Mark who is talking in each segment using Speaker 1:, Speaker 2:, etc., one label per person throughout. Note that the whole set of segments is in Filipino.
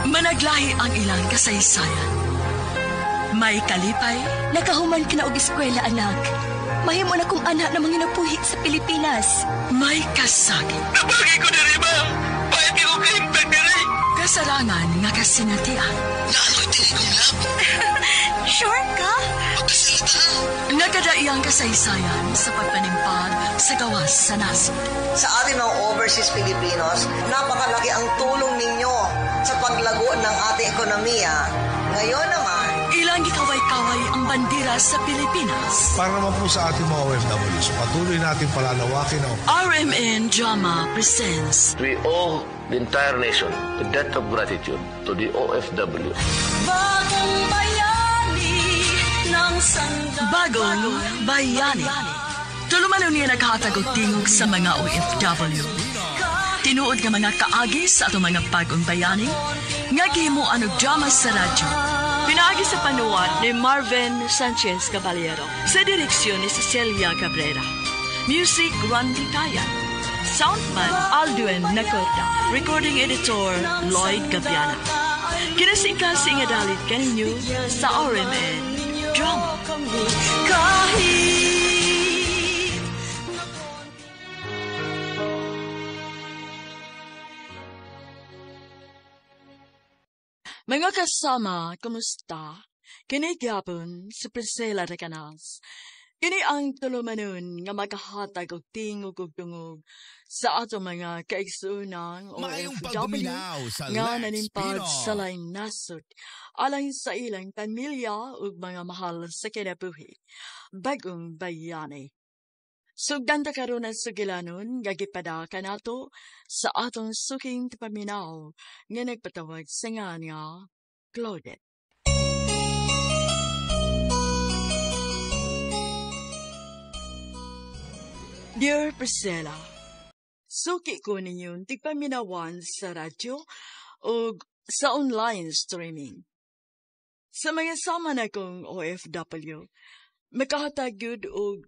Speaker 1: Managlahi ang ilang kasaysayan. May kalipay,
Speaker 2: nakahuman ka na og eskwela, anak. Mahimo na kong anak na manginapuhi sa Pilipinas.
Speaker 1: may kasakit,
Speaker 3: Nabagi ko diri, ma'am. Bakit ko kahimtang diri?
Speaker 1: kasarangan nga kasinatian,
Speaker 3: Naano'y tinig kong lab.
Speaker 2: Sure ka?
Speaker 3: Pagkasalita.
Speaker 1: nagkadaiyang kasaysayan sa pagpanimpag sa gawas sa nasod.
Speaker 4: Sa ating mga overseas Filipinos, napakalaki ang tulong ninyo sa paglago ng ating ekonomiya. Ngayon naman,
Speaker 1: Ilang gikaway-kaway ang bandera sa Pilipinas.
Speaker 5: Para naman po sa ating mga OFWs, patuloy natin palalawakin ang
Speaker 1: RMN Drama presents
Speaker 6: We owe the entire nation a debt of gratitude to the OFW.
Speaker 1: Bagong Bayani ng Sanda. Bagong Bayani. Tulumanon niya naghatag og tingog sa mga OFW. Tinuod nga mga kaagi sa atong mga bagong bayani, nga gihimuan og drama sa radyo. Pinaagi sa panuwan ni Marvin Sanchez Caballero. Sa direksyon ni Cecilia Cabrera. Music, Randy Tayan. Soundman, Aldwin Nacorda. Recording editor, Lloyd Gabiana. Kinasing-kasing nga dalit kaninyo sa RMN Drama. Mga kasama, kumusta? Kini gyapon si Priscilla Recanas. Kini ang tulumanon nga maghahatag og tingog ug tungog sa ato mga kaigsuunang
Speaker 7: Maayong
Speaker 1: OFW
Speaker 7: pagpaminaw sa
Speaker 1: nga
Speaker 7: Let's
Speaker 1: nanimpad
Speaker 7: Pinoy.
Speaker 1: sa laing nasod alang sa ilang pamilya ug mga mahal sa kinabuhi. Bagong Bayani. Sugdan ta karon ang sugilanon nga gipadaka nato sa atong suking paminaw nga nagpatawag sa nga Claudette. Dear Priscilla, suki ko ninyong tigpaminawan sa radyo o sa online streaming. Sa mga sama na kong OFW, makahatag yun og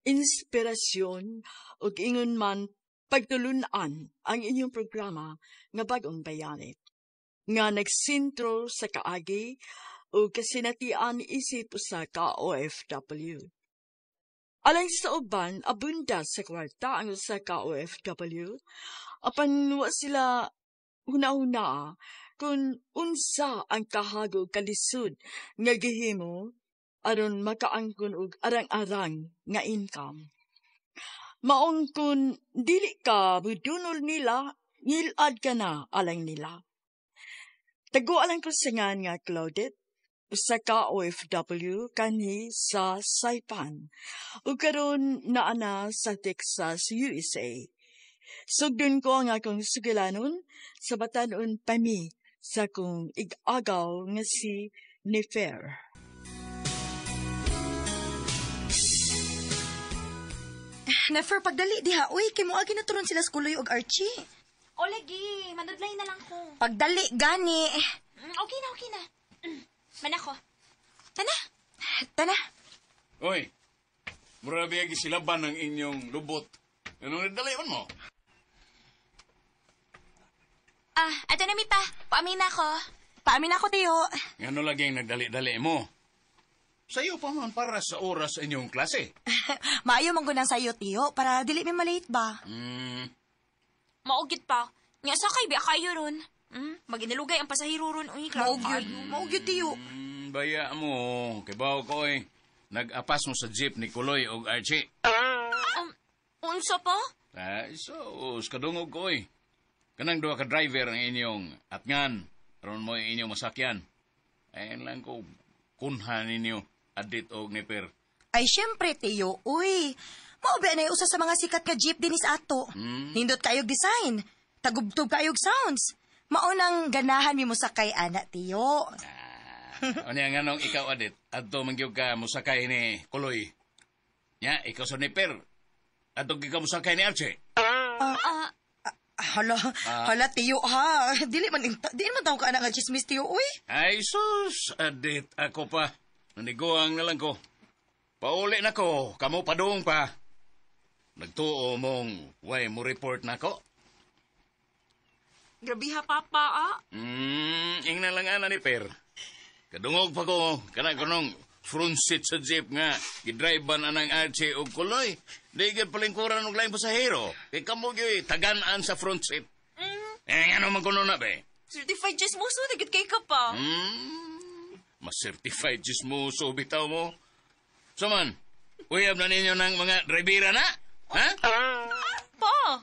Speaker 1: inspirasyon o ingon man pagtulunan ang inyong programa nga Bagong Bayani. Nga nagsintro sa kaagi o kasinatian isip sa ka OFW. Alang sa uban, abunda sa kwarta ang sa ka OFW, apan wa sila huna-huna kung unsa ang kahagog kalisod nga gihimo aron makaangkon og arang-arang nga income. Maong kun dili ka budunol nila, ngilad ka na alang nila. Tago alang ko singan nga Claudette, usa ka OFW kanhi sa Saipan, ug karon naana sa Texas, USA. Sugdon ko ang akong sugilanon sa batanon pami sa kong ig-agaw nga si Nefer.
Speaker 2: Nefer, pagdali diha. Uy, kay mo agi na turon sila skuloy og Archie.
Speaker 8: O, lagi. Manudlay na lang ko.
Speaker 2: Pagdali, gani.
Speaker 8: Okay na. Manako. Tana.
Speaker 2: Tana.
Speaker 3: Oy, mura biyagi silaban ng inyong lubot. Anong nadaliwan mo?
Speaker 8: Ato na, Mipa. Paamin ako.
Speaker 2: Paamin ako, Tiyo.
Speaker 3: Ano lagi ang nagdali-dali mo? Sa'yo pa man para sa oras sa inyong klase.
Speaker 2: Maayo manggunang sa'yo, Tiyo, para dili mi malate ba?
Speaker 8: Maugit pa. Nga sakay, biya kayo ron. Maginalugay ang pasahiro ron. Uy,
Speaker 2: Maugyod, Tiyo.
Speaker 3: Baya mo, kibaw ko eh. Nag-apas mo sa jeep ni Kuloy o Archie.
Speaker 8: Unsa pa?
Speaker 3: So, kadungog ko eh. Kanang duwa ka driver ang inyong atngan. Ron mo inyong masakyan. Ayun lang ko, kunha ninyo, adit o Nefer.
Speaker 2: Ay, syempre, Tiyo. Uy, maubi na usa sa mga sikat nga jeep dinis ato. Nindot kayog design. Tagubtog kayog sounds. Maunang ganahan mi mo sakay, ana, Tiyo.
Speaker 3: Ano nga nung ikaw, adit, adto mangyog ka musakay ni Kuloy. Nya, ikaw sa Nefer. Adto ka musakay ni Archie.
Speaker 2: Hala, Tiyo, ha. Dili man tawag ka na nga chismis, Tiyo, uy.
Speaker 3: Ay, sus, adit, ako pa. Naniguang na lang ko. Pauli na ko, kamo padung pa. Nagtuo mong, way mo report na ko.
Speaker 8: Grabe ha, Papa,
Speaker 3: ingna lang ana ni Per. Kadungog pa ko, kana kanong front seat sa jeep nga, gidrivean anang Archie og kuloy. Di gid palingkuran og laing pasahero. Kay kamo gyud tagan-an sa front seat. Ano man kuno na be?
Speaker 8: Certified chismoso, nagit kay ka pa.
Speaker 3: Mas certified chismoso bitaw mo. Saman, uyab na ninyo ng mga drivera na? Ha?
Speaker 8: Pa!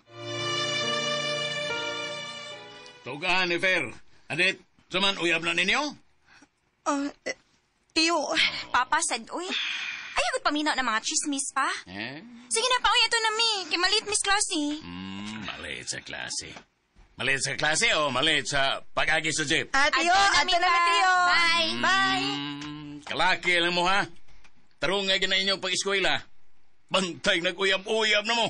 Speaker 3: Tugaan ni Fer. Adit, saman uyab na ninyo?
Speaker 2: Tiyo,
Speaker 8: Papa said, uy, ayaw ko paminaw ng mga chismis pa. Sige na pa, uy, ito na mi. Kay maliit, Miss Classy.
Speaker 3: Maliit sa klase. Maliit sa klase o maliit sa pag-agi sa jeep?
Speaker 2: Tiyo, ato na mi, Tiyo.
Speaker 8: Bye.
Speaker 2: Bye.
Speaker 3: Kalaki lang mo ha. Tarong nga gina inyong pag-eskwela. Bantay nag-uyab-uyab na mo.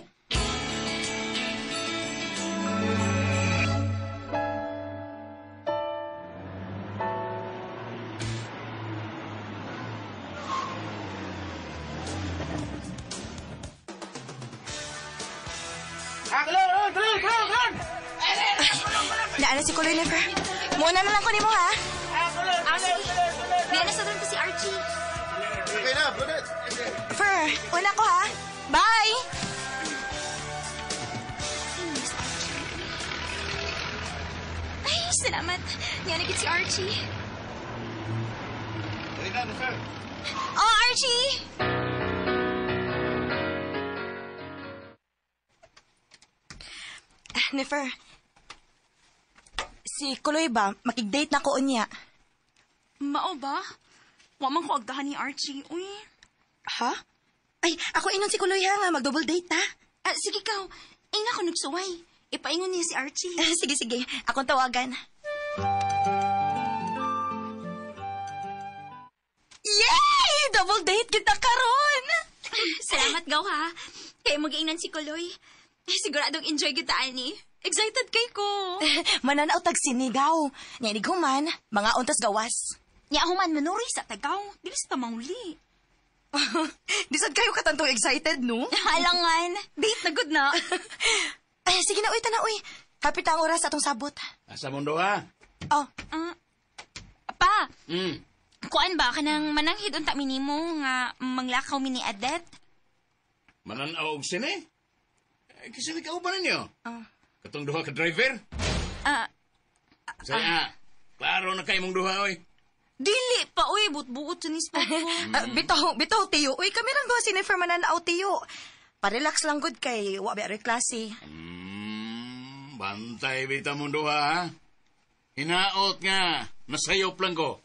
Speaker 2: Naana si Kuloy, Never. Muna na lang ko ni mo, ha?
Speaker 8: Di na sa doon ko si Archie.
Speaker 5: Okay na, brother.
Speaker 2: Fer, una ko, ha? Bye!
Speaker 8: Ay, salamat. Nyanagit si Archie.
Speaker 5: Okay na, Nefer.
Speaker 8: Oh, Archie!
Speaker 2: Never. Si Kuloy ba, makig-date na ko unya.
Speaker 8: Mao ba? Wa man ko agdahan ni Archie. Uy.
Speaker 2: Ha? Ay, ako inon si Kuloy, ha, nga mag-double date, ha?
Speaker 8: Sige ka. Ay na ako nagsuway. Ipaingon niya si Archie.
Speaker 2: Sige, sige. Akong tawagan. Yay! Double date kita karon!
Speaker 8: Salamat gaw ha. Kaya mag-iinan si Kuloy. Siguradong enjoy kita, ani. Excited kay ko.
Speaker 2: Mananaw tag sinigaw. Nya man, mga untas gawas.
Speaker 8: Nya human manuri sa tagaw. Bilis pa mauli.
Speaker 2: Disad kayo katantong excited, no?
Speaker 8: Halangan. Date na good na.
Speaker 2: Ay, sige na, uy, tana, uy. Kapit ang oras atong sabot.
Speaker 3: Asa mundo ha?
Speaker 2: Oh,
Speaker 8: Pa,
Speaker 3: Hmm.
Speaker 8: kuan ba ka nang mananghid unta minimo nga manglakaw mini adet?
Speaker 3: Mananaw og sine? Kasi ikaw ba ninyo? Katong duha ka driver? Saya, klaro na kayo mong duha, oy.
Speaker 8: Dili pa, uy. Buot-buot sa nispo ko.
Speaker 2: bitaw, Tiyo. Uy, kami lang gawa si Nefer mananaw, Tiyo. Pa-relax lang good kay wabi ari klase.
Speaker 3: Bantay bita mong duha, ha? Hinaot nga, nasayop lang ko.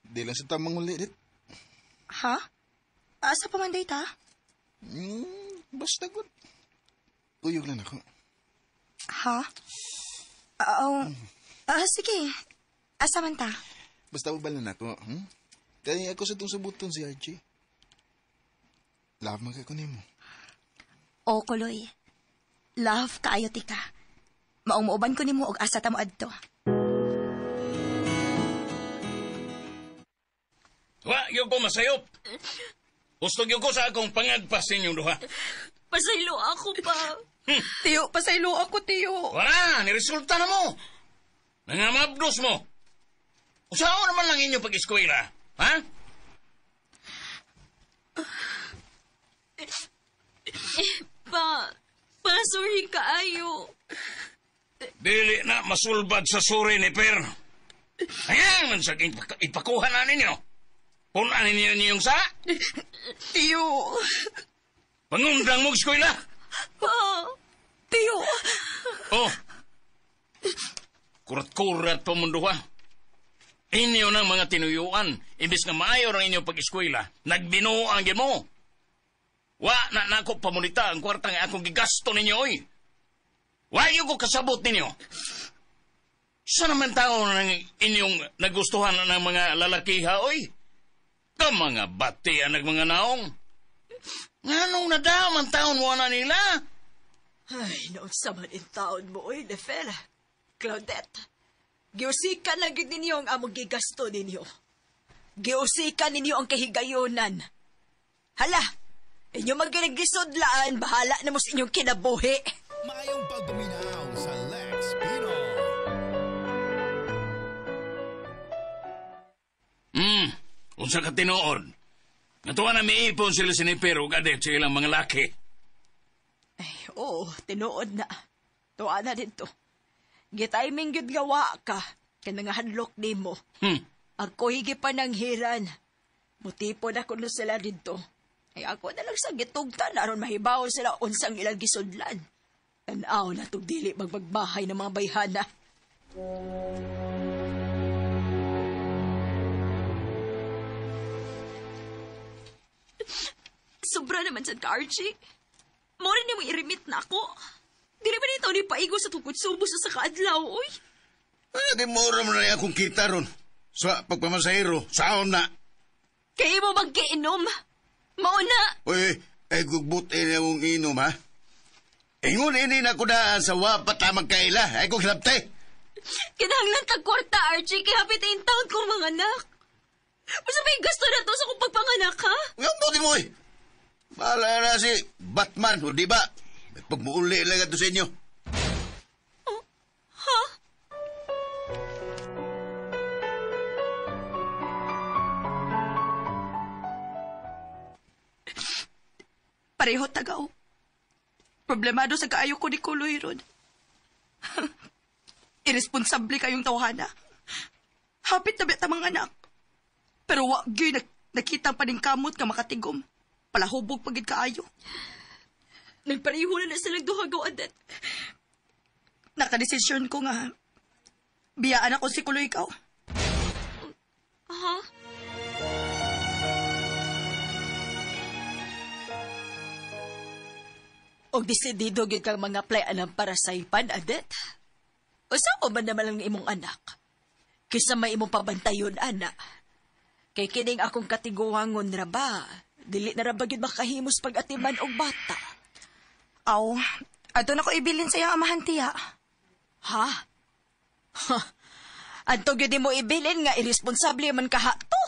Speaker 5: Di lang sa tamang ulit.
Speaker 2: Ha? Asa pa man date, ha?
Speaker 5: Basta good. Tuyog lang ako.
Speaker 2: Ha? Sige. Asa man ta?
Speaker 5: Basta ubalan ako. Kaya ako sa itong sabuton si Archie. Love man ka nimo.
Speaker 2: O, Kuloy. Love kaayo tika. Maong muuban ko nimo og asa ta mo adto.
Speaker 3: Wa, yung ko masayop. Gusto yung ko sa akong pangagpas ninyong duha.
Speaker 8: Pasaylo ako pa.
Speaker 2: Tiyo, pasaylo ako, Tiyo.
Speaker 3: Wala, niresulta na mo. Nangamabdos mo. Usaon naman lang inyong pag-eskwela, ha?
Speaker 8: Pa, sorry kaayo.
Speaker 3: Dili na masulbad sa suri ni Per. Ayan, man saging ipakuha na ninyo. Punan ninyo niyong sa?
Speaker 2: Tiyo.
Speaker 3: Pangundang mo eskwela.
Speaker 2: Tiyo.
Speaker 3: Oh. Kurat-kurat pa mundo ha. Inyo ng mga tinuyuan. Imbis nga maayo ang inyong pag-eskwela, nagbinuang gin mo. Wa na nako pamunita ang kwarta nga akong gigasto ninyo, oy. Wa yung ko kasabot ninyo. Sa naman tao ng inyong nagustuhan ng mga lalaki ha, oy? Ka mga bati ang mga naong. Nganong nadaman taon mo na nila?
Speaker 1: Ay, noon sa man in taon mo, oy, Nefer. Claudette, giusika na gid ninyo ang among gigasto ninyo. Giusika ninyo ang kahigayonan. Hala, inyo magginaglisodlaan, bahala na mo sa inyong kinabuhi.
Speaker 7: ang pagpaminaw sa Lex Pino.
Speaker 3: Unsa ka tinuod? Natuwa na may ipon sila sinipero gadet sa ilang mga laki.
Speaker 1: Ay, oo, tinuod na. Tuwa na dito. Gitiming yun gawa ka. Kaya nga hadlok ni mo. Ako higi pa ng hiran. Mutipon ako na sila dito. Ay ako na lang sa gitugtan aron mahibaw sila unsang ilang gisudlan. Tanaw na itong dili magbagbahay ng mga bayhana.
Speaker 8: Sobra naman sad ka, Archie. Mora niya mo irimit na ako. Di naman ito ni paigo sa tungkod subo sa kaadlaw, oy.
Speaker 9: Ay, di mo rin na akong kita ron. Sa pagpamasahiro, saon na.
Speaker 8: Kaya mo magkainom. Mauna.
Speaker 9: Uy, ay gugbuti na mong inom, ha? Ingon ini na ko na sa wapat na magkaila. Ay kong hilabte.
Speaker 8: Kinahanglan kag kwarta, Archie. Kaya hapit na yung taon kong mga anak. Basta may gasto na to sa kong pagpanganak, ha?
Speaker 9: Ngayon po, di mo, eh. Bahala na si Batman, o di ba? May pagmuuli lang ito sa inyo.
Speaker 8: Ha?
Speaker 2: Pareho tagaw. Problemado sa kaayo ko ni Kuloy ron. Irresponsable kayong tawhana. Hapit na bet mga anak. Pero wag gyud nakita pa ning kamot ka makatigom. Palahubog pagid kaayo.
Speaker 8: Nagpareho na silang duhagaw, Adet.
Speaker 2: Nakadesisyon ko nga. Biyaan ako si Kuloy ikaw.
Speaker 8: Ha?
Speaker 1: Og desidido gyud kang mga playanan para sa ipan, Adet. Usa ko man naman lang ni imong anak. Kisa may imong pabantayon, ana. Kay kining akong katiguangon ra ba? Dili na ra ba gyud makahimos pag-atiman og bata?
Speaker 2: Aw, ato na ko ibilin sa iyang amahan tiya.
Speaker 1: Ha? Adto gyud mo ibilin nga irresponsable man kaha to.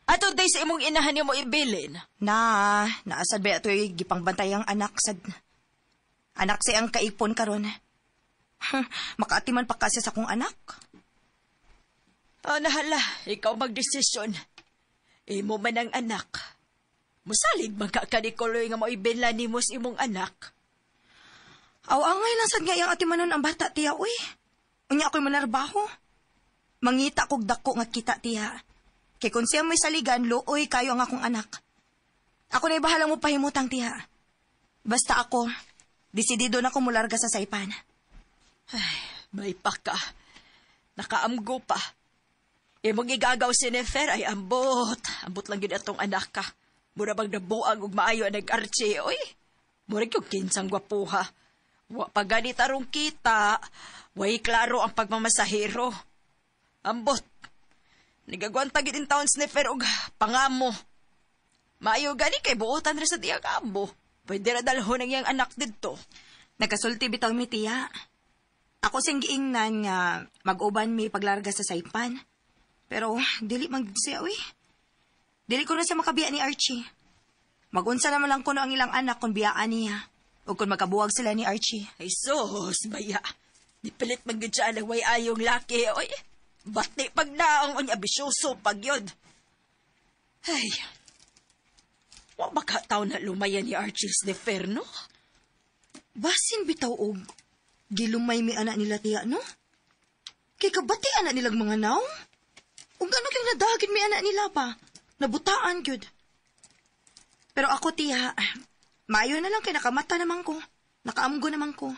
Speaker 1: Ato day sa imong inahan mo ibilin.
Speaker 2: Naasad ba ito yung gipangbantay ang anak sad. Anak siyang kaipon karon. Makaatiman pa kasi sa kong anak.
Speaker 1: Nahala, ikaw magdesisyon. Imo man ang anak. Musalig magkakanikuloy nga mo ibinlan ni mo sa imong anak.
Speaker 2: Angay lang sad nga yung atimanon ang bata tiya, uy. Unya ako'y manarbaho. Mangita kog dako nga kita tiya. Kay kung siya may saligan, looy kayo ang akong anak. Ako na'y bahala mo pahimutang tiya. Basta ako, desidido na ko mularga sa Saipan.
Speaker 1: Ay, may pa ka. Nakaamgo pa. Imong igagaw si Nefer ay ambot. Ambot lang yun atong anak ka. Mura bang nabuang ug maayo ang nag-Archie, oy. Mura yung kinsang gwapuha. Wa pa ganit arong kita. Way klaro ang pagmamasahero. Ambot. Nagagwanta gid in taon si Nefer og pangamo. Maayo gani kay buotan ra sa tiyang ambo. Pwede ra dalhon ang iyang anak didto.
Speaker 2: Nagasulti bitaw mi tiya. Ako sing giingnan nga mag-uban mi paglarga sa Saipan. Pero dili man siya, uy. Dili ko na siya makabiya ni Archie. Magunsa naman lang ko no ang ilang anak kung biyaan niya. O kung magkabuwag sila ni Archie.
Speaker 1: Ay sus, baya. Dipilit man gud siya way ayong laki, oy. Bati pag naong unya bisyoso pag yun. Ay, wa makataw na lumaya ni Archie Nefer, no?
Speaker 2: Basin bitaw og gilumay mi anak nila tiya, no? Kay kabati anak nilang mga naong? Ug ano kay nadagin mi anak nila pa? Nabutaan gyud. Pero ako tiya, maayo na lang kay nakamata naman ko. Nakaamgo naman ko.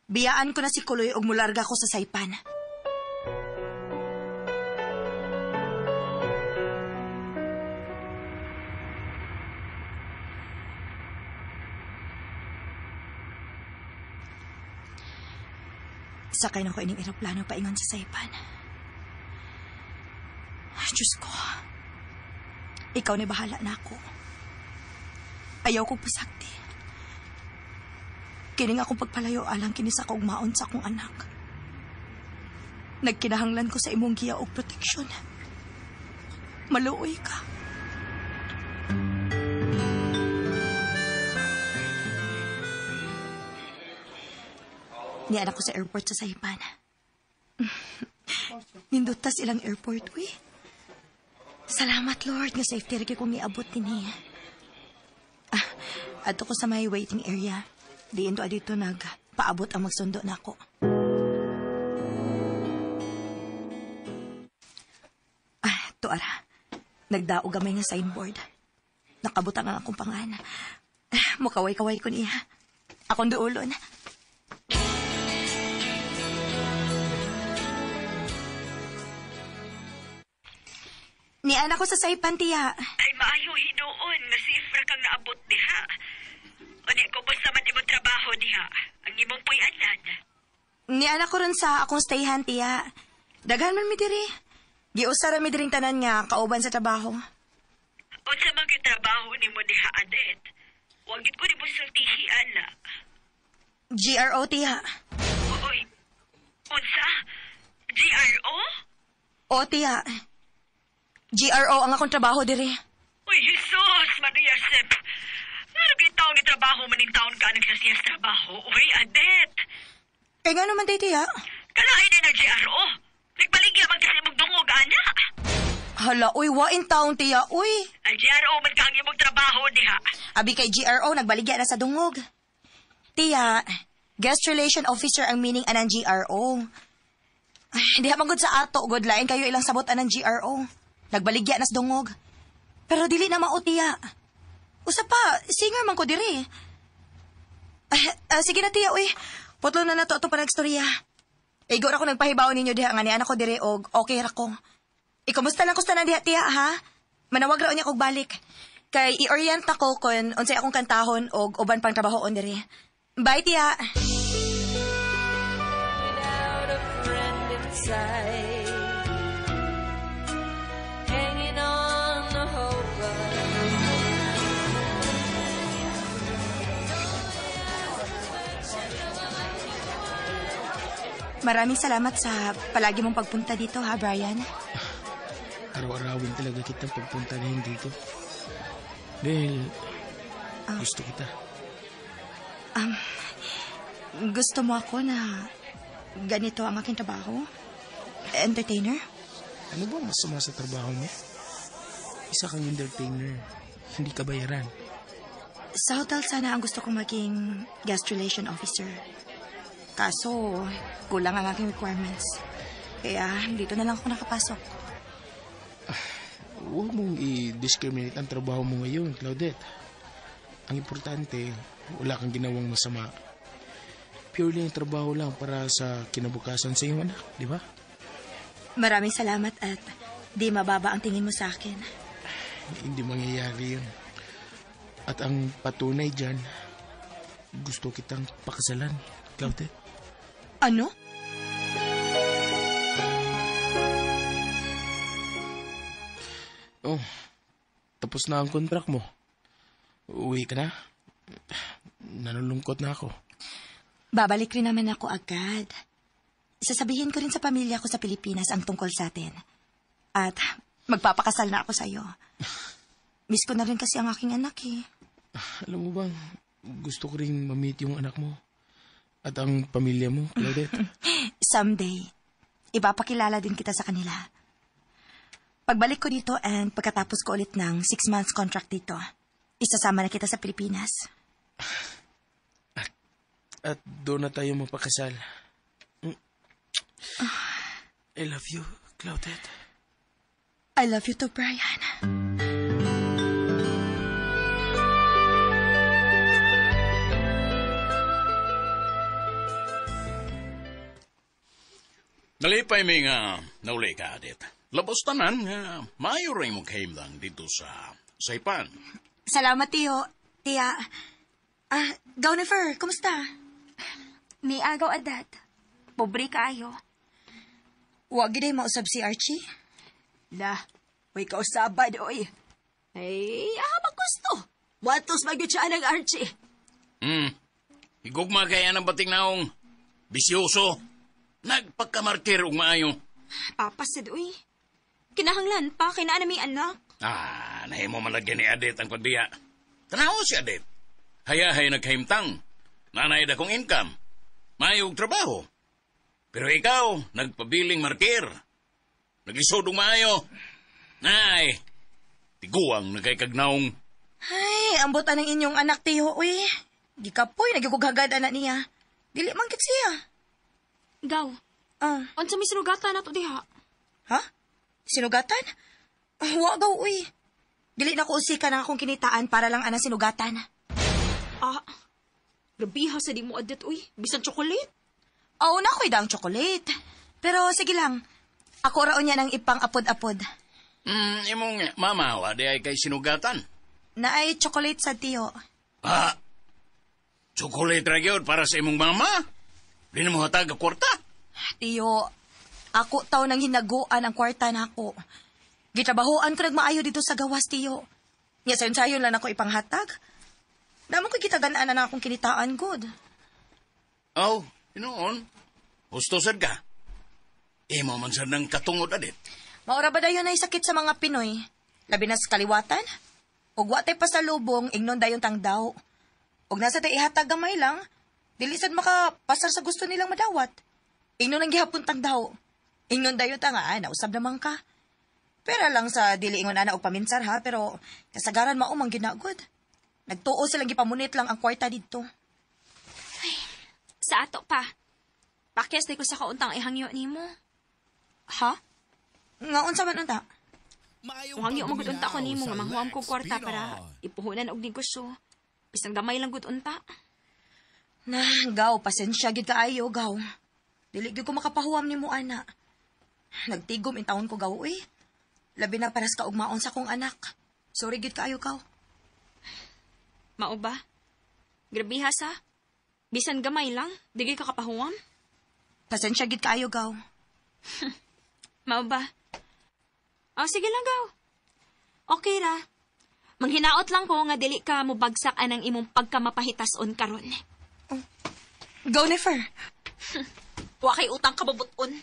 Speaker 2: Biyaan ko na si Kuloy og mularga ko sa Saipan. Sakay na ko ining eroplano paingon sa Saipan. Diyos ko. Ikaw ni bahala na ako. Ayaw kong pasakti. Kining akong pagpalayo alang kini sa akong maon sa akong anak. Nagkinahanglan ko sa imong giya og proteksyon. Maluoy ka. Ni anak ko sa airport sa Saipan. Nindutas ilang airport, uy. Salamat, Lord, nga safety rin kong iabot din ato ko sa may waiting area. Diin to adito paabot ang magsundo na ako. Tuara. Nagdaog gamay nga signboard. Nakabutan ang akong pangalan. Mukaway-kaway ko niya. Akong duulon. Ni anak ko sa Saipan, tiya.
Speaker 10: Ay, maayo hinuon nga si Ifra kang naabot diha. O di ko basta man imong trabaho diha. Ang imong puy-anan.
Speaker 2: Ni anak ko rin sa akong stayhan, tiya. Daghan man mi diri. Giusara mi diring tanan nga kauban sa trabaho.
Speaker 10: Unsa man gyud trabaho nimo diha, Adet? Wa gyud ko nimo sultihian na.
Speaker 2: GRO, tiya.
Speaker 10: Oy. Unsa? GRO?
Speaker 2: O, tiya. GRO ang akong trabaho diri.
Speaker 10: Uy, Jesus, Maria Sep. Ano gitaw ni trabaho maning taon ka nagsasiyas trabaho? Uy, Adet.
Speaker 2: Kaya nga naman, tiya.
Speaker 10: Kalahin na ng GRO. Nagbaligya man kasi magdungog, ana.
Speaker 2: Hala, uy, wa in town, tiya, uy.
Speaker 10: Ang GRO man kang imong trabaho diha.
Speaker 2: Abi kay GRO, nagbaligya na sa dungog. Tiya, guest relation officer ang meaning anang GRO. Ay, di hamagod sa ato, good lain kayo ilang sabot anang GRO. Nagbaligya na sa dungog. Pero dili na mao, tiya. Usa pa, singer man ko diri. Sige na, tiya, uy. Putlo na nato ito para nagstorya. Igo na ko nagpahibaw ninyo diha nga ni anak ko diri og okay ra ko. Ikumusta lang kusta na diha, tiya, ha? Manawag ra niya kog balik. Kay i-orient ako kon unsay akong kantahon og uban pang trabahoon diri. Bye, tiya.
Speaker 11: Without a friend inside, hanging on the hope
Speaker 2: Maraming salamat sa palagi mong pagpunta dito, ha, Brian?
Speaker 12: Araw-arawin talaga kitang pagpunta na dito. Dahil gusto kita.
Speaker 2: Gusto mo ako na ganito ang aking trabaho? Entertainer?
Speaker 12: Ano ba masama sa trabaho mo? Isa kang entertainer. Hindi ka bayaran.
Speaker 2: Sa hotel sana ang gusto kong maging guest relation officer. Kaso, kulang ang aking requirements. Kaya dito na lang ako nakapasok.
Speaker 12: Huwag mong i-discriminate ang trabaho mo ngayon, Claudette. Ang importante, wala kang ginawang masama. Purely ang trabaho lang para sa kinabukasan sa iyong anak, di ba?
Speaker 2: Maraming salamat at di mababa ang tingin mo sa akin.
Speaker 12: Hindi mangyayari yun. At ang patunay dyan, gusto kitang pakasalan, Claudette.
Speaker 2: Ano?
Speaker 12: Oh, tapos na ang kontrak mo. Uwi ka na? Nalulungkot na ako.
Speaker 2: Babalik rin naman ako agad. Sasabihin ko rin sa pamilya ko sa Pilipinas ang tungkol sa atin. At magpapakasal na ako sa'yo. Miss ko na rin kasi ang aking anak eh.
Speaker 12: Alam mo bang, gusto ko rin ma-meet yung anak mo. At ang pamilya mo, Claudette.
Speaker 2: Someday, ipapakilala din kita sa kanila. Pagbalik ko dito and pagkatapos ko ulit ng 6 months contract dito, isasama na kita sa Pilipinas.
Speaker 12: At doon na tayo mapakasal. I love you, Claudette.
Speaker 2: I love you too, Brian.
Speaker 3: Nalipay may nga nauli ka, Adet. Labos tanan nga maayo rin mong kahimlang dito sa Saipan.
Speaker 2: Salamat, tiyo. Tiya. Gawnefer, kumusta?
Speaker 8: May agaw, Adat. Pobre kaayo.
Speaker 2: Huwag gina mausab si Archie?
Speaker 1: Lah, way kausabad, oy. Ay, gusto. Watos magyud siya ng Archie.
Speaker 3: Igugma kaya ng bating naong bisyoso. Nagpagkamarker og maayo.
Speaker 8: Papasid, uy. Kinahanglan pa, kinaan na may anak.
Speaker 3: Nahi mo malagyan ni Adet ang pagbiya. Tanaw si Adet. Hayahay naghimtang. Nanay da kong income. mayog trabaho. Pero ikaw, nagpabiling martir. Naglisodong maayo. Nay, tiguang na kay kagnaong.
Speaker 2: Ay, ambutan ng inyong anak, tiyo, uy. Gikapoy, nagikughagad anak niya. Dili man kit siya.
Speaker 8: Gaw, unsa may sinugatan na to diha?
Speaker 2: Ha? Sinugatan? Wa gaw, uy. Dili na ko usika na akong kinitaan para lang anang sinugatan.
Speaker 8: Grabiha sa di mo adet, uy. Bisan chocolate.
Speaker 2: Oo na ko'y daang chocolate. Pero sige lang, ako raon niya ng ipang apod-apod.
Speaker 3: Imong mama, wadi ay kay sinugatan.
Speaker 2: Na ay chocolate sa tiyo.
Speaker 3: Chocolate ra gyud para sa imong mama? Di na mo hatag ang kwarta?
Speaker 2: Tiyo, ako taw nang hinaguan ang kwarta na ako. Gitrabahoan ko nagmaayo dito sa gawas, tiyo. Nga sayon-sayon lang ako ipanghatag. Naman ko gitaganaan na akong kinitaan, good.
Speaker 3: Inoon. Gusto sad ka. Imo man sad ng katungod adit.
Speaker 2: Maura ba dayon ay sakit sa mga Pinoy? Labi na sa kaliwatan? Ug wa tay pasalubong, ingnon dayon tang daw. Ug nasa tay ihatag gamay lang, dili sad makapasar sa gusto nilang madawat. Ingnon ang gihapon tang daw. Ingnon dayon ta nga, nausab naman ka. Pero lang sa dili ingon ana og paminsar ha, pero kasagaran mao mang ginagod. Nagtuo silang gipamunit lang ang kwarta didto.
Speaker 8: Sa ato pa. Pakyas di ko sa kauntang ihangyo nimo.
Speaker 2: Ha? Nga unsa man unta?
Speaker 8: Hangyo magud unta ko nimo nga manghuam kog kwarta para ipuhunan og negosyo. Bisang gamay lang gud unta.
Speaker 2: Gaw, pasensya gid kaayo, gaw. Dili gid ko makapahuam nimo ana. Nagtigom in taon ko gaw, uy. Labi na paras ka og maon sa kong anak. Sorry gid kaayo, gaw.
Speaker 8: Mao ba? Grabiha sa. Bisan gamay lang, digay ka kapahuam.
Speaker 2: Pasensya gid kaayo, gaw.
Speaker 8: Mao ba? Sige lang, gaw. Okay ra. Manghinaot lang ko nga dili ka mubagsak anang imong pagkamapahitason karon.
Speaker 2: Go, Nefer.
Speaker 8: Wa kay utang kabubuton.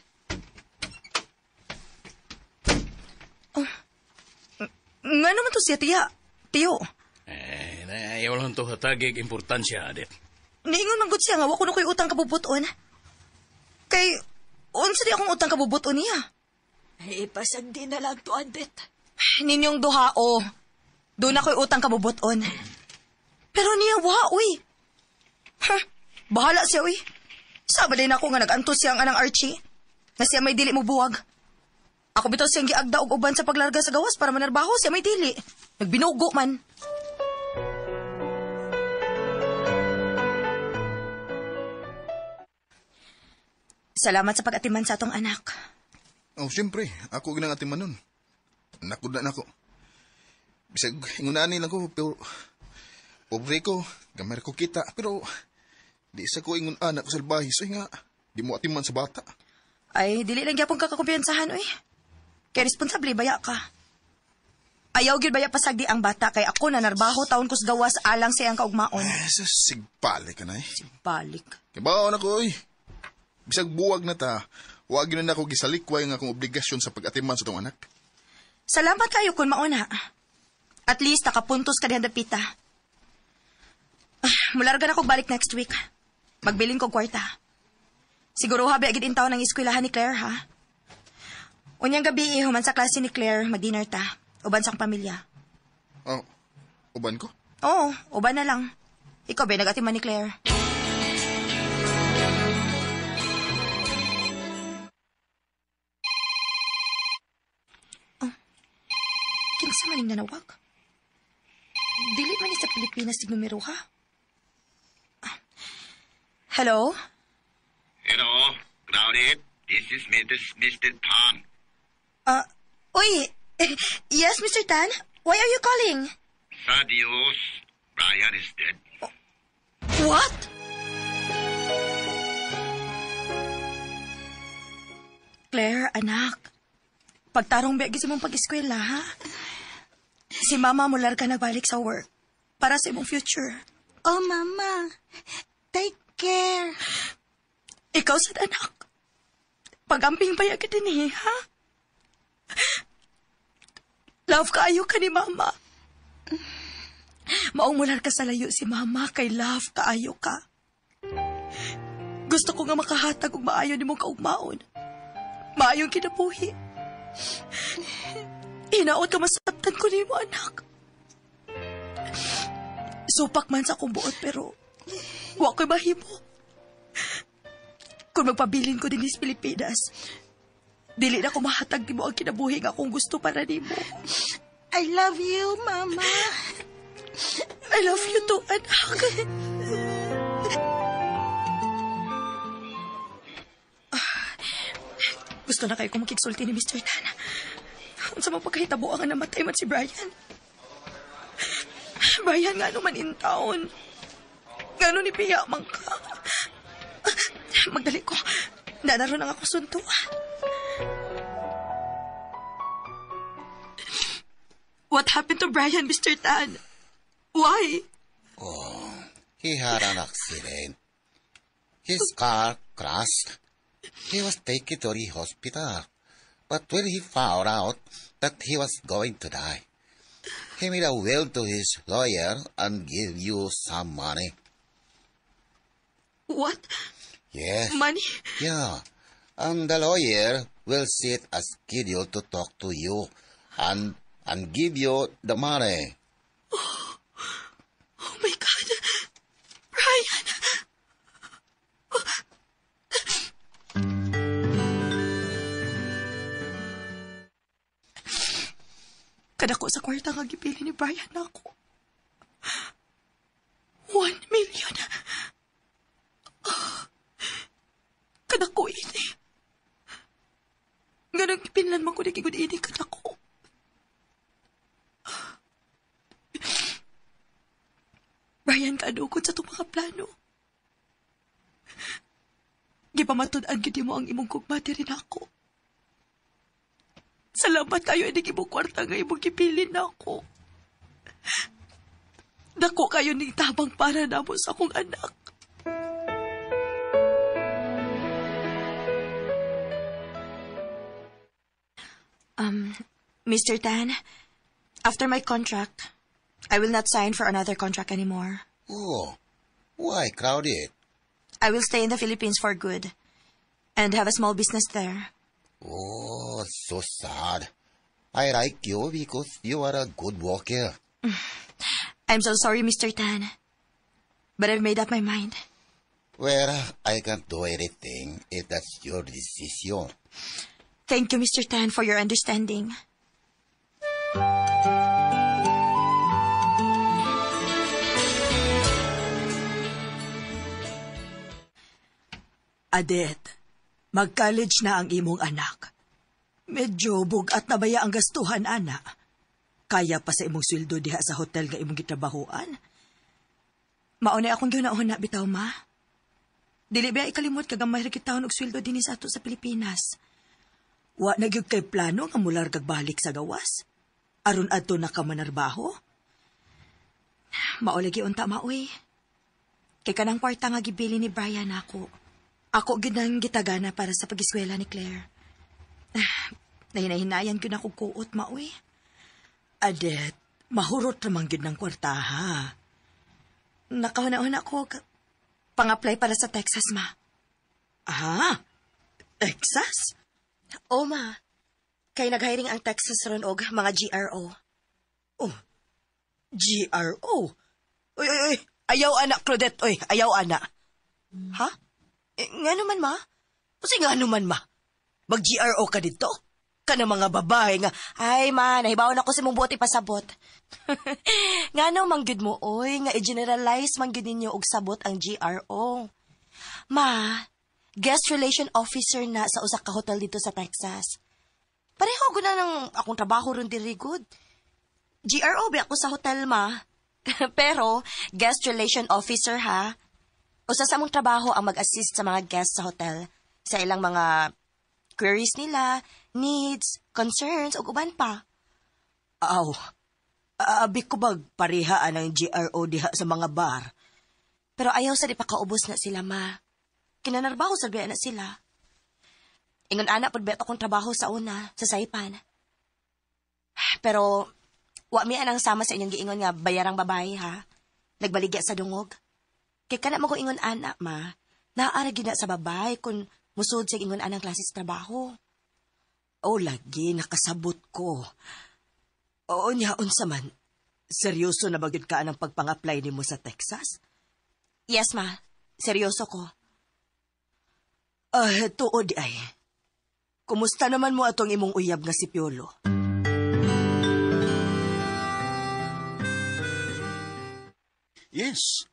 Speaker 2: Nga naman to siya, tiya. Tiyo.
Speaker 3: Ayaw lang to hatagig importansya, adit.
Speaker 2: Niingon man gud siya nga, wako na ko'y utang kabubuton. Kay, unsa di akong utang kabubuton niya?
Speaker 1: Ipasag din na lang to, adit.
Speaker 2: Ninyong duha, doon ako'y utang kabubuton. Pero niya, uy. Bahala siya, uy. Saba din ako nga nag-antos siya ang anang Archie. Nga siya may dili mo buwag. Ako bitaw siyang giagda og uban sa paglarga sa gawas para manarbaho siya may dili. Nagbinugo man. Salamat sa pag-atiman sa atong anak.
Speaker 5: Siyempre. Ako ginang atiman nun. Nakud na ako. Bisag, ingunani lang ko, pero pobre ko, gamay ko kita, pero di sa ko ingun anak ko salbahi, so nga, di mo atiman sa bata.
Speaker 2: Ay, dili lang gyapon kakakumpiyansahan, uy. Kaya responsable, baya ka. Ayaw gyud baya pasagdi ang bata, kay ako na narbaho taon ko sa gawas alang sa iyang kaugmaon.
Speaker 5: Sigbalik ka na eh.
Speaker 2: Sigbalik.
Speaker 5: Kaya baon ako, uy. Bisag buwag na ta, huwag yun na ako gisalikway nga akong obligasyon sa pag-atiman sa tong anak.
Speaker 2: Salamat kayo kung mauna. At least nakapuntos ka dihan dapita. Mularga na kog balik next week. Magbilin kog kwarta. Siguro habi agad intaw ng eskwelahan ni Claire, ha? Unyang gabi, human sa klase ni Claire, mag-dinner ta. Uban sa pamilya.
Speaker 5: Uban ko?
Speaker 2: Oo, uban na lang. Ikaw ba nag-atiman ni Claire? Kinsa maning nanawag? Dili man ni sa Pilipinas tig numero, ha? Hello?
Speaker 13: Hello, Crowded. This is Mr. Tan.
Speaker 2: Uy, yes, Mr. Tan? Why are you calling?
Speaker 13: Adios. Brian is dead.
Speaker 2: What? Claire, anak. Pagtarong biya gisi mong pag-eskwela, ha? Si Mama mular ka nagbalik sa work para sa imong future.
Speaker 14: Oh, Mama. Take care.
Speaker 2: Ikaw sad, anak. Pag-amping pa ka din ha? Love kaayo ka ni Mama. Maong mular ka sa layo si Mama kay love kaayo ka. Gusto ko nga makahatag og maayo nimong kaugmaon. Maayong kinabuhi. Hinaot ka masabtan ko nimo, anak. Supak man sa akong buot, pero wa ko'y mahimo. Kung magpabilin ko din sa Pilipinas, dili na ko mahatag nimo ang kinabuhi nga akong gusto para nimo.
Speaker 14: I love you, Mama.
Speaker 2: I love you too, anak. Gusto na kayo kung makiksulti ni Mr. Tan. Unsa man pagkahitabo ang namatay man si Brian. Brian nga naman in town. Ngano ni Pia man ka. Magdali ko. Nanaro na ako sunto. What happened to Brian, Mr. Tan? Why?
Speaker 15: Oh, he had an accident. His car crashed. He was taken to the hospital. But when he found out that he was going to die, he made a will to his lawyer and gave you some money.
Speaker 2: What?
Speaker 15: Yes.
Speaker 2: Money?
Speaker 15: Yeah. And the lawyer will set a schedule to talk to you and give you the money.
Speaker 2: Oh my God. Brian. Kadako sa kwarta nga gipili ni Brian na ako. 1 million. Kadako ini. Ganang ipinlan man ko na kigod ini kadako. Brian, kaadukod sa itong mga plano. Gipamatod-an gidi mo ang imong kugmati rin ako. Salamat kayo inig imong kwarta nga imong kipilin na ako. Dako kayo ning tabang para namo sa akong anak. Mr. Tan, after my contract, I will not sign for another contract anymore.
Speaker 15: Oh, why crowded?
Speaker 2: I will stay in the Philippines for good and have a small business there.
Speaker 15: Oh, so sad. I like you because you are a good worker.
Speaker 2: I'm so sorry, Mr. Tan. But I've made up my mind.
Speaker 15: Well, I can't do anything if that's your decision.
Speaker 2: Thank you, Mr. Tan, for your understanding. Adet, mag-college na ang imong anak. Medyo bugat na baya ang gastuhan, ana. Kaya pa sa imong sweldo diha sa hotel nga imong gitrabahoan. Mauna akong gihunahon na bitaw, ma. Dili ba ikalimot kagamay ra kitahon og sweldo dinhi sa ato sa Pilipinas. Wa na gyud kay plano nga mular kag balik sa gawas. Aron adto na ka manarbaho. Maulagi unta maoy. Kay kanang kwarta nga gibili ni Brian ako. Ako ginang gitagana para sa pag-eskwela ni Claire. Nahinahinayan ko na kong kuot, maoy. Adet, mahurot naman gid ng kwarta, ha? Nakahuna-huna ko pang-apply para sa Texas, ma. Ah, Texas?
Speaker 16: O, ma. Kay nag-hiring ang Texas ron og mga GRO.
Speaker 2: Oh, GRO? Uy, ayaw anak, Claudette, uy, ayaw anak.
Speaker 16: Ha? Nga naman, ma?
Speaker 2: Kasi nga naman, ma? Mag-GRO ka dito? Ka na mga babae nga.
Speaker 16: Ay, ma, nahibawan ako si mong buti pasabot. Nga naman gyud mo, oy, nga i-generalize man gyud ninyo og sabot ang GRO. Ma, guest relation officer na sa usa ka hotel dito sa Texas. Pareho gud na ng akong trabaho ron diri good. GRO ba ako sa hotel, ma? Pero, guest relation officer, ha? Usa sa among trabaho ang mag-assist sa mga guests sa hotel sa ilang mga queries nila, needs, concerns, o uban pa.
Speaker 2: Aw, abi ko bag parihaan ang GRO diha sa mga bar.
Speaker 16: Pero ayaw sa di pa kaubos na sila, ma. Kinanarbaho sa biya na sila. Ingon anak pod bet akong trabaho sa una, sa Saipan. Pero, wa mi anang sama sa inyong giingon nga bayarang babae, ha? Nagbaligya sa dungog. Kay kana mo ko ingon anak, ma, Naara gina sa babay kung musod sa ingon anang klases trabaho. O lagi nakasabot ko. Oo niya, unsa man. Seryoso na bagid ka anang pagpang-apply nimo sa Texas? Yes, ma. Seryoso ko. Tuod ay. Kumusta naman mo atong imong uyab nga si Piolo?
Speaker 3: Yes.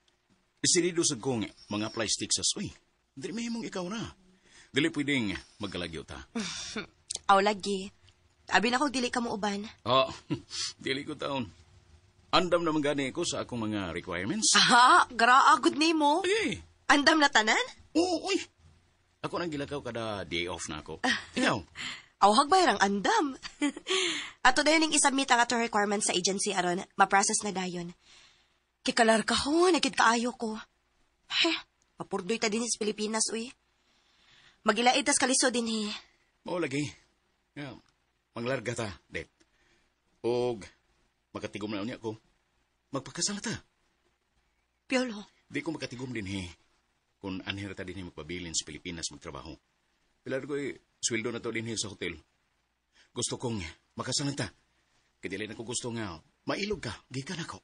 Speaker 3: Isinido sa kong mga apply sa Texas. Uy, dili may mong ikaw na. Dili pwedeng magkalagyo ta.
Speaker 16: Aw lagi. Abi na ko dili ka mo uban.
Speaker 3: Oh, dili ko taon. Andam naman gani ko sa akong mga requirements.
Speaker 16: Aha, garaagod nimo.
Speaker 3: Ay.
Speaker 16: Andam na tanan?
Speaker 3: Oo, uy. Ako nang gilakaw kada day off na ako. Ikaw?
Speaker 16: Aw hagbayarang andam. Ato dayon ning isubmit ang ato requirements sa agency aron ma-process na dayon. Kikalar ka ho, nakit kaayo ko. Papurdoy ta din sa Pilipinas, uy. Magilaid tas kaliso din hi.
Speaker 3: Oo, lagi. Yeah. Manglarga ta, det. Og, makatigom na niya ako. Magpagkasala ta.
Speaker 16: Piolo.
Speaker 3: Di ko makatigom din hi. Kung anhira ta din hi magpabilin sa Pilipinas magtrabaho. Pilar ko sweldo na to din hi sa hotel. Gusto kong makasalan ta. Kadili na ko gusto nga, mailog ka, gikan ako.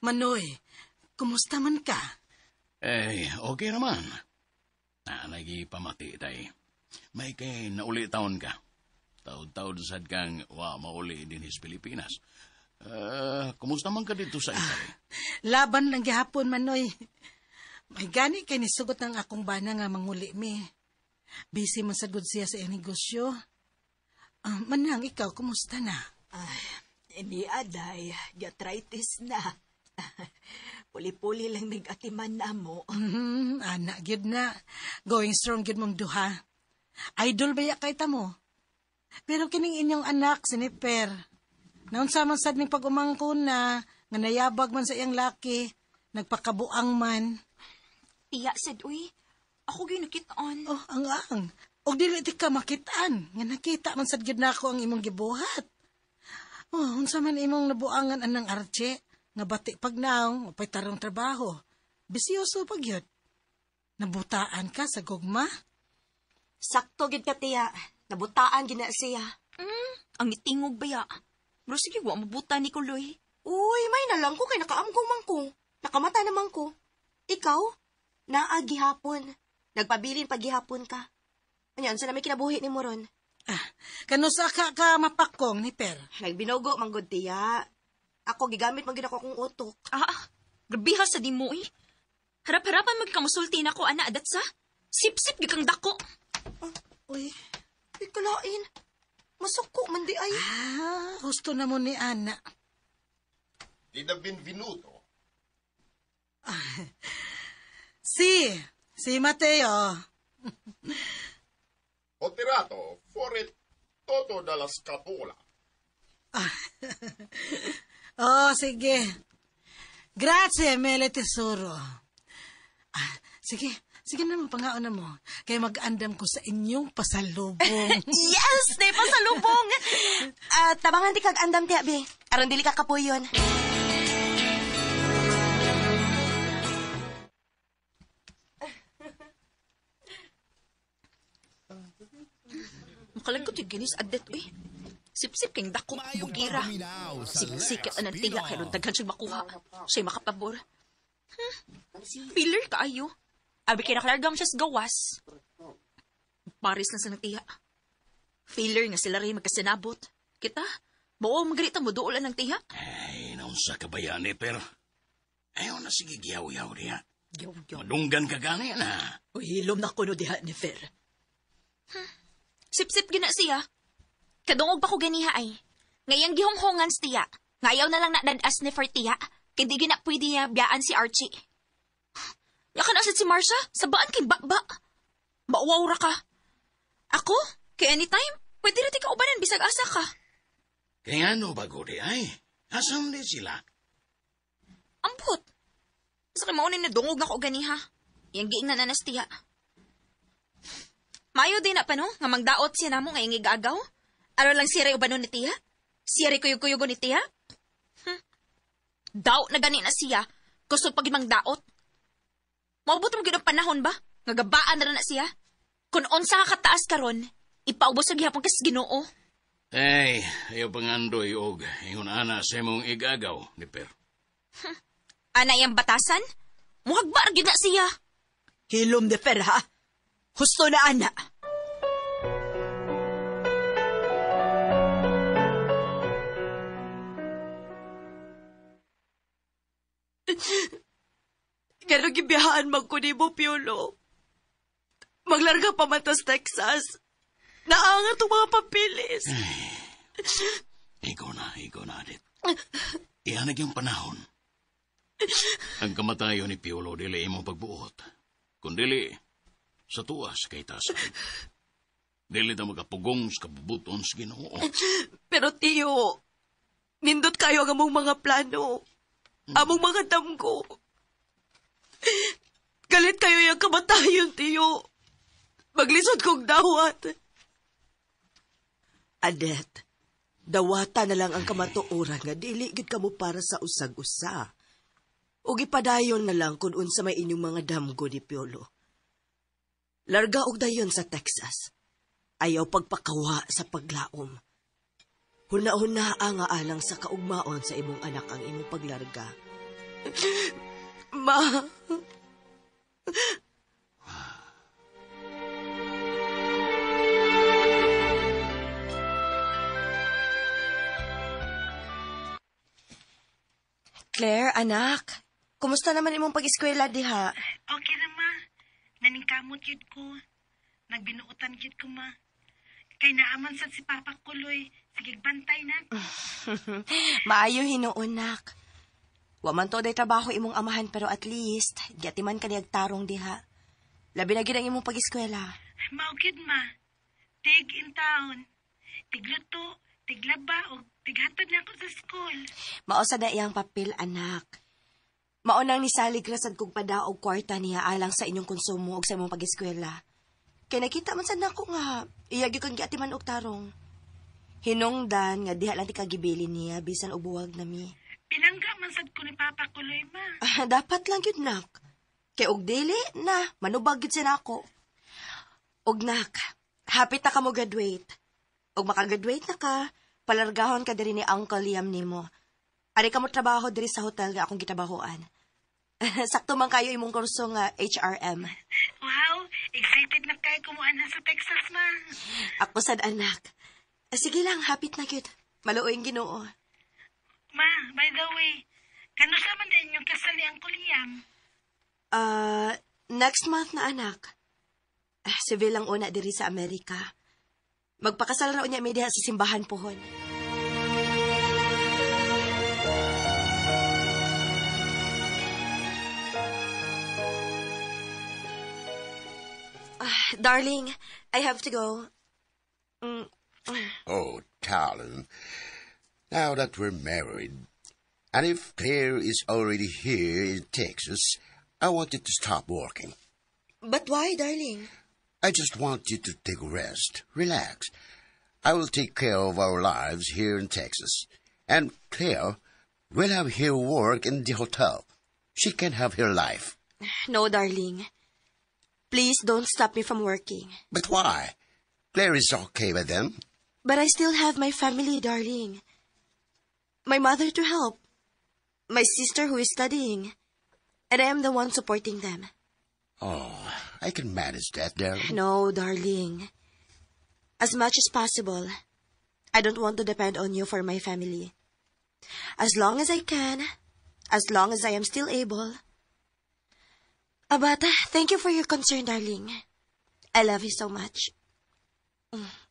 Speaker 14: Manoy, kumusta man ka?
Speaker 3: Okay naman. Nagi pamati, tay. May kay nauli taon ka. Taod-taod sad kang mauli din sa Pilipinas. Kumusta man ka dito sa Italy?
Speaker 14: Laban lang gihapon, Manoy. May gani kay nisugot ng akong bana nga manguli mi. Busy man sagud siya sa negosyo. Manang, ikaw, kumusta na?
Speaker 17: Ni Aday, gatritis na. Puli-puli lang nag-atiman na mo.
Speaker 14: Anak, gid na. Going strong gid mong duha. Idol ba ya kay ta mo? Pero kining inyong anak, si Niper. Naunsa man sad ning pag-umangkon na, nga nayabag man sa iyang laki, nagpakabuang man.
Speaker 8: Iya, sad, uy. Ako ginakitaan.
Speaker 14: Oh, ang. Og dili ti ka makitaan. Nga nakita man sad gid nako ang imong gibuhat. Oh, unsa man imong nabuangan anang Arche, nga bati pagnaong, mapay tarong trabaho. Bisyoso pag yun. Nabutaan ka sa gugma?
Speaker 16: Sakto gid ka, tiya. Nabutaan gina siya.
Speaker 8: Ang itingog ba ya? Bro, sige, wa mabuta ni Kuloy.
Speaker 16: Uy, may na lang ko kay nakaamgong man ko. Nakamata naman ko. Ikaw? Naagi hapon. Nagpabilin paghihapon ka. Anyan, sa na may kinabuhi ni Moron.
Speaker 14: Kanusa ka mapakong ni Per?
Speaker 16: Nagbinogo, manggod tiya. Ako, gigamit man gid ako kong utok.
Speaker 8: Grabiha sa di mo, eh. Harap-harapan magkamusulti na ko, ana, adat sa? Sip-sip, gikang dako.
Speaker 14: Uy.
Speaker 16: Ikalain. Masuko man di ay.
Speaker 14: Gusto na mo ni Ana.
Speaker 18: Tida benvenuto.
Speaker 14: Si Mateo.
Speaker 18: Ho tirato fuori tutto dalla scatola.
Speaker 14: Sige. Grazie, mele tesoro. Sige na mo, pangaon na mo. Kaya mag-andam ko sa inyong pasalubong.
Speaker 16: Yes, na pasalubong! Tabangan di kag-andam tiya, be. Aron dili ka kapuyon.
Speaker 8: Makalagot yung ginis adet, uy. Sip-sip kayong dako, bugira. Sikit anang tiya, kaya ron daghan siya makuha. Siya'y makapabor. Filler ka ayo. Abi kaya nakalargam siya sa gawas. Paris lang sa nagtiya. Filler nga sila rin magkasinabot. Kita, bao magarita mo doolan ng tiya.
Speaker 3: Ay, naunsa ka ba yan, per? Ayaw na sige, giyaw-yaw diha.
Speaker 17: Giyaw-yaw.
Speaker 3: Madunggan ka gani na.
Speaker 17: Uy, hilom na kuno diha ni Fer.
Speaker 8: Sip-sip gina siya. Kadungog pa ko ganiha ay. Ngayang gihonghongan siya. Ngayaw na lang nadadas ni Fer tiya. Kaya di gina pwede niya biyaan si Archie. Yakan asid si Marsha, sabaan kay ba? Bauwaw ra ka. Ako? Kay anytime, pwede rin ka ubanan bisag asa ka.
Speaker 3: Kaya ano bago di ay? Asam di sila?
Speaker 8: Ambot. Sa kay maunin na dungog na ko ganiha. Yang giing na nanastiya. Mayo din na pa no, nga mangdaot siya namo nga yung igagaw. Aro lang siya rin ubanon ni tiya? Siya rin kuyog-kuyugo ni tiya? Daw na gani na siya. Gusto pag imang daot. Maubot mo gano'ng panahon ba? Ngagabaan na siya. Kung unsa ka kataas karon, ipaubos sa gihapon kas Ginoo.
Speaker 3: Ay, ayaw pangandoy og ingon ana sa imong igagaw ni Per.
Speaker 8: Ana iyang batasan? Muhagbar gyud na siya.
Speaker 17: Hilom de Fer, ha? Husto na, ana.
Speaker 16: Gano'ng gibiyahaan magkunibo, Piolo. Maglarga pa man tas Texas. Naangat ang mga papilis.
Speaker 3: Ikaw na, Adit. Ihanag yung panahon. Ang kamatayo ni Piolo dili imong pagbuot. Kung dili, sa tuwas kay tasay. Dili na magapugong sa kabubuton sa Ginoo.
Speaker 16: Pero tiyo, nindot kayo ang among mga plano. Among mga damgo. Galit kayo yung kamatayon, tiyo. Maglisod kong dawat.
Speaker 17: Adet, dawata na lang ang kamatuoran nga dili gid kamo para sa usag-usa. Ug ipadayon na lang kung unsa may inyong mga damgo ni Piolo. Larga og dayon sa Texas. Ayaw pagpakawa sa paglaom. Huna-huna nga alang sa kaugmaon sa imong anak ang imong paglarga.
Speaker 16: Ma.
Speaker 2: Claire, anak. Kumusta naman imong pag-eskwela diha?
Speaker 10: Okay na, ma. Naningkamot yun ko. Nagbinuutan yun ko, ma. Kay naaman sa si Papa Kuloy. Sige, bantay na.
Speaker 2: Maayo hinuon, nak. Waman to day trabaho imong amahan pero at least, gatiman ka niyag tarong diha. Labi na gid ang imong pag-eskwela.
Speaker 10: Maugid, ma. Tig in town. Tigluto, tiglaba, o tighatod na ako sa school.
Speaker 2: Maosa na iyang papel, anak. Maunang nisalig rasad kong padaog kwarta niya alang sa inyong konsumo o sa imong pag-eskwela. Kaya nakita man sad nako nga, iyagi kong giatiman og tarong. Hinungdan nga diha lang ti kagibili niya bisan og buwag nami.
Speaker 10: Pinangga man sad ko ni Papa Kuloy, ma.
Speaker 2: Dapat lang yun, nak. Kay og dili na, manubag yun siya nako. Og nak, hapit na ka mo graduate. Og makagraduate na ka, palargahon ka diri ni Uncle Liam nimo. Ari ka mo trabaho diri sa hotel nga akong gitabahoan. Sakto man kayo imong kurso nga HRM.
Speaker 10: Wow, excited na kayo kumuha na sa Texas, ma.
Speaker 2: Ako sad, anak. Sige lang, hapit na gyud. Maluoy ang Ginoo.
Speaker 10: Ma, by the way, kano sa man din yung kasal ni Uncle Liam?
Speaker 2: Next month na, anak. Civil ang una diri sa Amerika. Magpakasal raw niya may diha sa simbahan pohon. Darling, I have to go.
Speaker 9: Oh, darling. Now that we're married, and if Claire is already here in Texas, I want you to stop working.
Speaker 2: But why, darling?
Speaker 9: I just want you to take a rest, relax. I will take care of our lives here in Texas. And Claire will have her work in the hotel. She can have her life.
Speaker 2: No, darling. Please don't stop me from working.
Speaker 9: But why? Claire is okay with them.
Speaker 2: But I still have my family, darling. My mother to help. My sister who is studying. And I am the one supporting them.
Speaker 9: Oh, I can manage that, darling.
Speaker 2: No, darling. As much as possible, I don't want to depend on you for my family. As long as I can, as long as I am still able. But thank you for your concern, darling. I love you so much.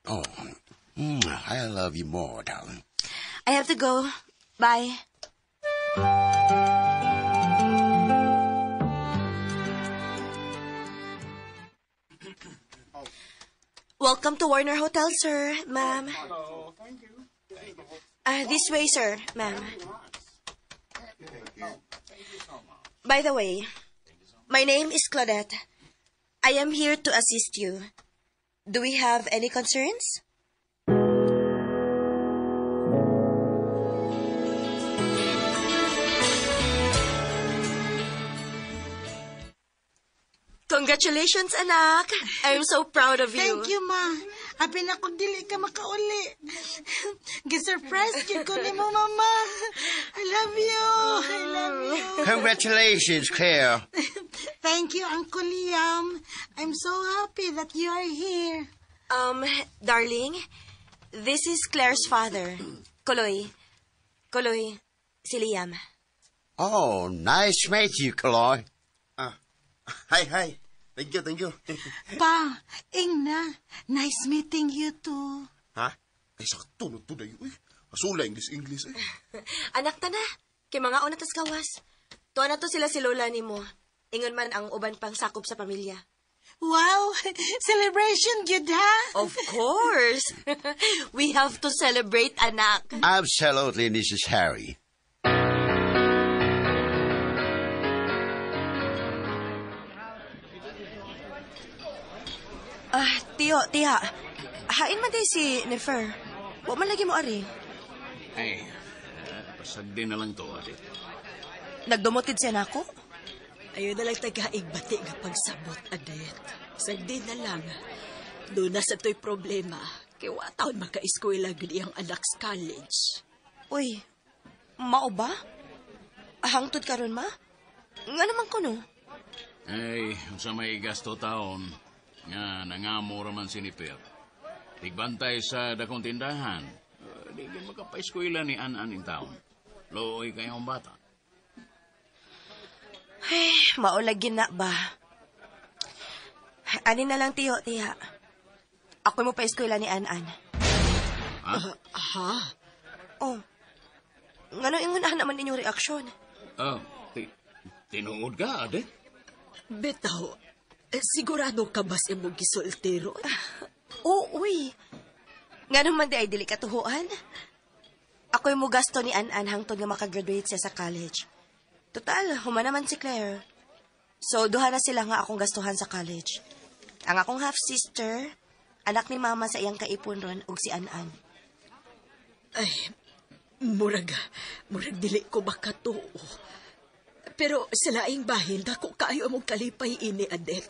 Speaker 9: Oh, I love you more, darling.
Speaker 2: I have to go. Bye. Welcome to Warner Hotel, sir, ma'am.
Speaker 18: Hello, thank you.
Speaker 2: This way, sir, ma'am. By the way, my name is Claudette. I am here to assist you. Do we have any concerns?
Speaker 16: Congratulations, anak. I'm so proud of you.
Speaker 14: Thank you, ma. Abi na kung dili ka makauli. Gisurprise yun ko ni mo, mama. I love you. I love you.
Speaker 9: Congratulations, Claire.
Speaker 14: Thank you, Uncle Liam. I'm so happy that you are here.
Speaker 16: Darling, this is Claire's father, Koloy. Koloy, si Liam.
Speaker 9: Oh, nice to meet you, Kaloy.
Speaker 19: Hi. Thank you.
Speaker 14: Pa, Ingna, nice meeting you too.
Speaker 18: Ha? Ay, sakto na to dayo. Asula English eh.
Speaker 16: Anak ta na, kay mga una tas gawas. Tuwa na to sila si Lola ni mo. Ingon man ang uban pang sakop sa pamilya.
Speaker 14: Wow, celebration yun ha?
Speaker 16: Of course. We have to celebrate, anak.
Speaker 9: Absolutely necessary.
Speaker 16: Tiya, hain man din si Nefer. Huwag man lagi mo ari.
Speaker 3: Ay, pasagdi na lang to, Adit.
Speaker 16: Nagdumotid siya na ako?
Speaker 1: Ayaw na lang taga-igbati nga pagsabot, Adet. Sagdi na lang. Doon na sa to'y problema. Kaya wataon maka-eskwela gud iyang anak sa college.
Speaker 16: Uy, mao ba? Hangtod ka ron, ma? Nga naman ko, no?
Speaker 3: Ay, sa may gasto taon, nga nangamo raman si Niper. Tigbantay sa dakong tindahan. Di din makapaeskwela ni An-An in town. Looy kayong bata.
Speaker 16: Ay, maulagin na ba? Ani na lang, tiya. Ako mo pa eskwela ni An-An.
Speaker 3: Ha?
Speaker 16: Oh. Ngano ingon naman inyong reaksyon?
Speaker 3: Tinuod ka, Adit?
Speaker 1: Betaw, sigurado ka ba sa imong gisultiro?
Speaker 16: Uy. Nga naman di ay dili katuhuan. Ako'y mo gasto ni An-An hangtod nga makagraduate siya sa college. Total, human naman si Claire. So, duha na sila nga akong gastuhan sa college. Ang akong half-sister, anak ni mama sa iyang kaipon ron, ug si An-An.
Speaker 1: Ay, murag dili ko makatuo. Pero sa laing bahin, dako kaayo among kalipay ini, Adet.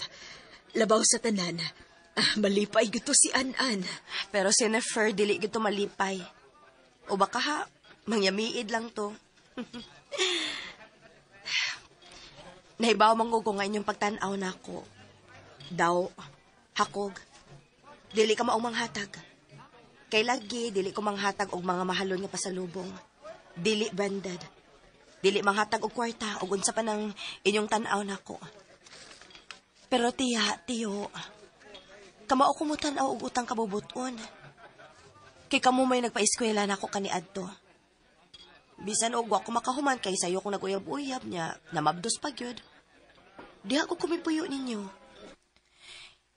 Speaker 1: Labaw sa tanan, malipay gito si An-An.
Speaker 16: Pero si Nefer, dili gito malipay. O baka ha, mangyamiid lang to. Nahibaw mangugo nga inyong pagtanaw na ako. Daw, hakog. Dili ka maong manghatag. Kay lagi, dili ko manghatag og mga mahalon nga pasalubong. Dili branded. Dili manghatag og kwarta og unsa pa ng inyong tanaw na ako. Pero tiyo, kamao ko mo tanaw og utang kabubuton. Kay kamo may nagpa-eskwela na ako kaniadto. Bisan og wa ko makahuman kay sayo kung nag-uyab-uyab niya, namabdos pa gyud. Di ako kumipuyo ninyo.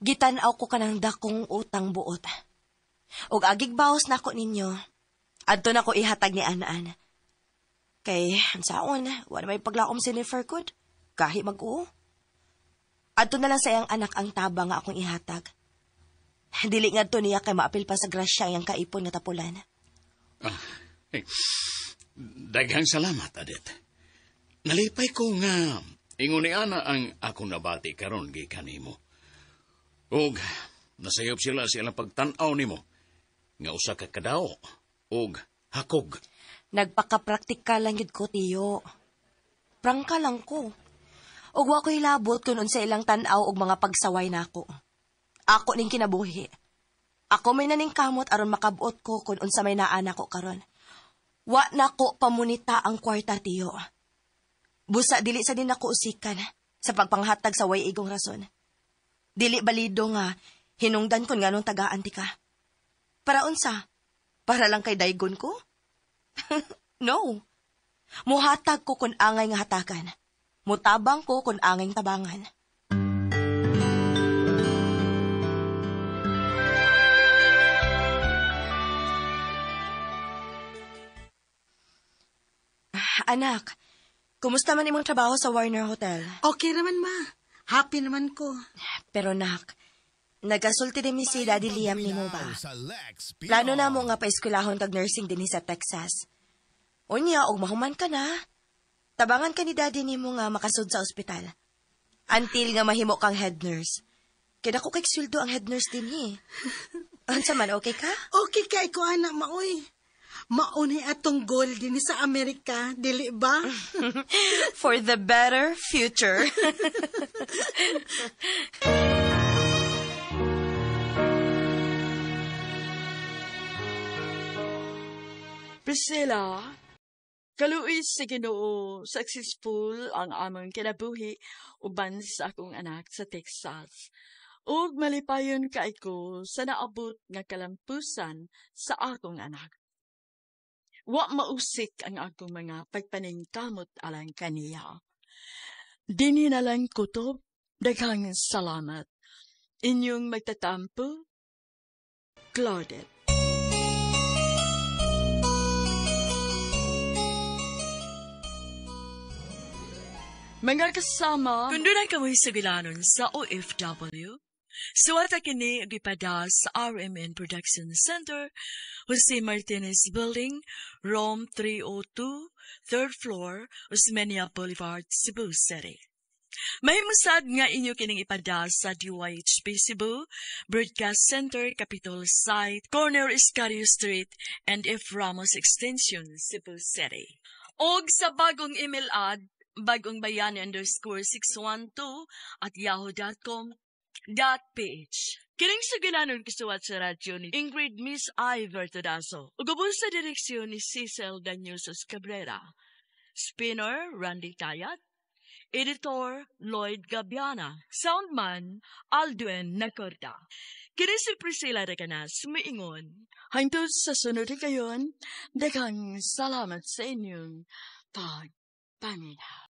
Speaker 16: Gitanaw ko kanang dakong utang buot. Og agig bawas na ako ninyo. Adto na ko ihatag ni An-An. Kay, saon, wala may paglaom si Nefer kod. Kahi mag-uo. Adto na lang sa iyang anak ang taba nga akong ihatag. Dili nga to niya kay maapil pa sa grasya iyang kaipon nga tapulan.
Speaker 3: Daghang salamat, Adet. Nalipay ko nga ingon ni Ana ang akong nabati karon gikan nimo. Og nasayop sila sa ilang pagtan-aw nimo nga usa ka kadaw og hakog.
Speaker 16: Nagpaka-praktikal lang yun ko, tiyo. Prangka lang ko. Og wa ko'y labot kung sa ilang tanaw og mga pagsaway na ako. Ako ning kinabuhi. Ako may naning kamot aron makabuot ko kung unsa may naana ko karon. Wa na ko pamunita ang kwarta, tiyo. Busa dili sa din ako usikan sa pagpanghatag sa way igong rason. Dili balido nga hinungdan kon nganong tagaan ti ka. Para unsa? Para lang kay daygon ko? No. Muhatag ko kun angay nga hatagan. Mutabang ko kun angay tabangan. Anak, kumusta man imong trabaho sa Warner Hotel?
Speaker 14: Okay naman, ma. Happy naman ko.
Speaker 16: Pero nak, nagasulti din mi si Daddy Liam ni mo ba? Plano na mo nga paeskwelahon kag nursing din sa Texas. Unya, og mahuman ka na. Tabangan ka ni Daddy ni mo nga makasud sa ospital. Until nga mahimo kang head nurse. Kaya ako kay sweldo ang head nurse din eh. Unsa man, okay ka?
Speaker 14: Okay kay ko, anak, maoy. Maunay atong goal din sa Amerika, dili ba?
Speaker 16: For the better future.
Speaker 1: Priscilla, kaluis sa Ginoo, successful ang among kinabuhi uban sa akong anak sa Texas. Ug malipayon kaayko sa naabot nga kalampusan sa akong anak. Wa mausik ang akong mga pagpaningkamot alang kaniya. Dini na lang kutob, daghang salamat. Inyong magtatampo, Claudette. Mga kasama,
Speaker 20: kundo na kamoy sa bilanon sa OFW, suwata kini agipada sa RMN Production Center, Jose Martinez Building, Rome 302, 3rd floor, Osmeña Boulevard, Cebu City. Mahimusad nga inyo kining ipada sa DYHP Cebu, Broadcast Center, Capitol Site, Corner Iscario Street, and F. Ramos Extension, Cebu City. Og sa bagong email ad, bagongbayani_612@yahoo.com.ph. Kining sugilanon kasuwat sa radyo ni Ingrid Miss I. Vertudaso. Ugubon sa direksyon ni Cecil Daniusos Cabrera. Spinner, Randy Tayat. Editor, Lloyd Gabiana. Soundman, Aldwin Nacorda. Kining si Priscilla Recanas, muingon.
Speaker 1: Hangtod sa sunod kayon, daghang salamat sa inyong pagpaminaw.